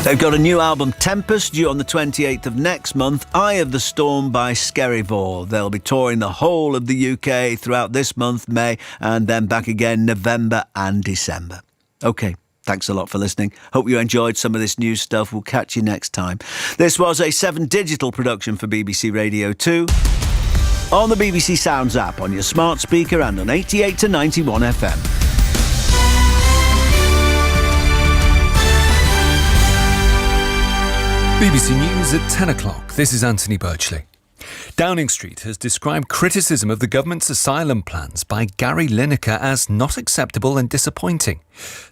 They've got a new album, Tempest, due on the 28th of next month, Eye of the Storm by Skerryvore. They'll be touring the whole of the UK throughout this month, May, and then back again November and December. OK, thanks a lot for listening. Hope you enjoyed some of this new stuff. We'll catch you next time. This was a 7 Digital production for BBC Radio 2. On the BBC Sounds app, on your smart speaker and on 88 to 91 FM. BBC News at 10 o'clock. This is Anthony Birchley. Downing Street has described criticism of the government's asylum plans by Gary Lineker as not acceptable and disappointing.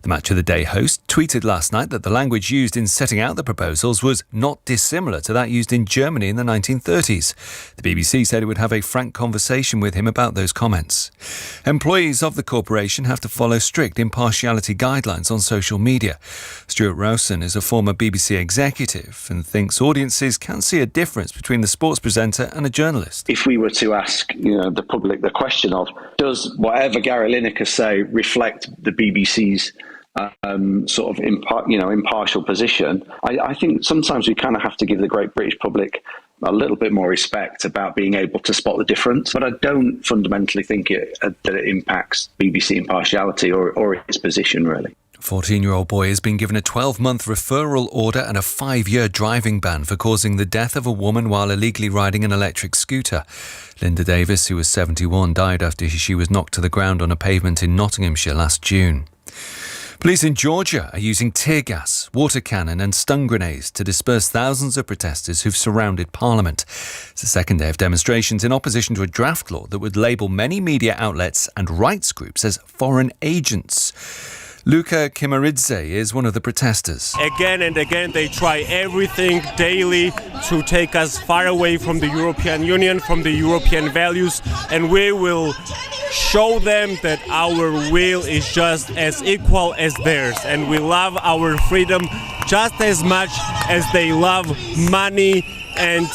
The Match of the Day host tweeted last night that the language used in setting out the proposals was not dissimilar to that used in Germany in the 1930s. The BBC said it would have a frank conversation with him about those comments. Employees of the corporation have to follow strict impartiality guidelines on social media. Stuart Rowson is a former BBC executive and thinks audiences can see a difference between the sports presenter and a journalist. If we were to ask the public the question of, does whatever Gary Lineker say reflect the BBC's sort of impartial position, I think sometimes we kind of have to give the great British public a little bit more respect about being able to spot the difference. But I don't fundamentally think that it impacts BBC impartiality or its position, really. A 14-year-old boy has been given a 12-month referral order and a 5-year driving ban for causing the death of a woman while illegally riding an electric scooter. Linda Davis, who was 71, died after she was knocked to the ground on a pavement in Nottinghamshire last June. Police in Georgia are using tear gas, water cannon and stun grenades to disperse thousands of protesters who've surrounded Parliament. It's the second day of demonstrations in opposition to a draft law that would label many media outlets and rights groups as foreign agents. Luca Kimaridze is one of the protesters. Again and again, they try everything daily to take us far away from the European Union, from the European values, and we will show them that our will is just as equal as theirs, and we love our freedom just as much as they love money and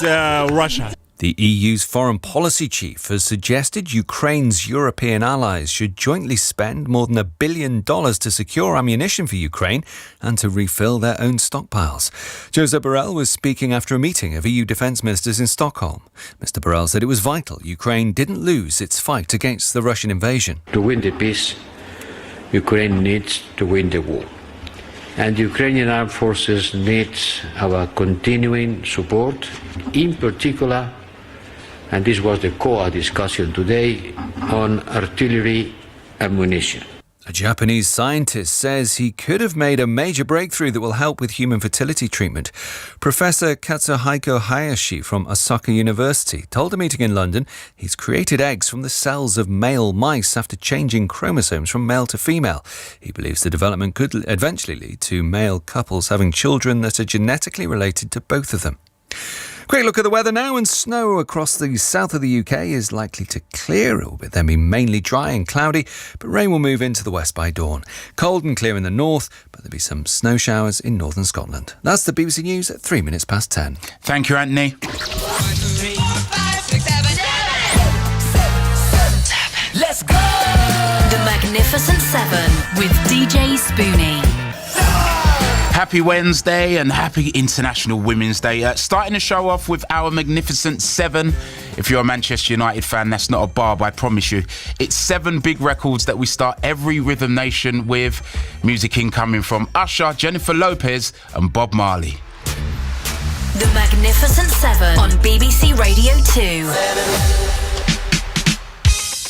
Russia. The EU's foreign policy chief has suggested Ukraine's European allies should jointly spend more than $1 billion to secure ammunition for Ukraine and to refill their own stockpiles. Josep Borrell was speaking after a meeting of EU defence ministers in Stockholm. Mr. Borrell said it was vital Ukraine didn't lose its fight against the Russian invasion. To win the peace, Ukraine needs to win the war. And the Ukrainian armed forces need our continuing support, in particular, and this was the core discussion today, on artillery ammunition. A Japanese scientist says he could have made a major breakthrough that will help with human fertility treatment. Professor Katsuhiko Hayashi from Osaka University told a meeting in London he's created eggs from the cells of male mice after changing chromosomes from male to female. He believes the development could eventually lead to male couples having children that are genetically related to both of them. Quick look at the weather now, and snow across the south of the UK is likely to clear. It will then be mainly dry and cloudy, but rain will move into the west by dawn. Cold and clear in the north, but there'll be some snow showers in northern Scotland. That's the BBC News at 3 minutes past 10. Thank you, Anthony. 1, 2, 3, 4, 5, 6, 7, 8. Let's go! The Magnificent Seven with DJ Spoonie. Happy Wednesday and happy International Women's Day. Starting the show off with our Magnificent Seven. If you're a Manchester United fan, that's not a barb, I promise you. It's 7 big records that we start every Rhythm Nation with. Music incoming from Usher, Jennifer Lopez and Bob Marley. The Magnificent Seven on BBC Radio 2.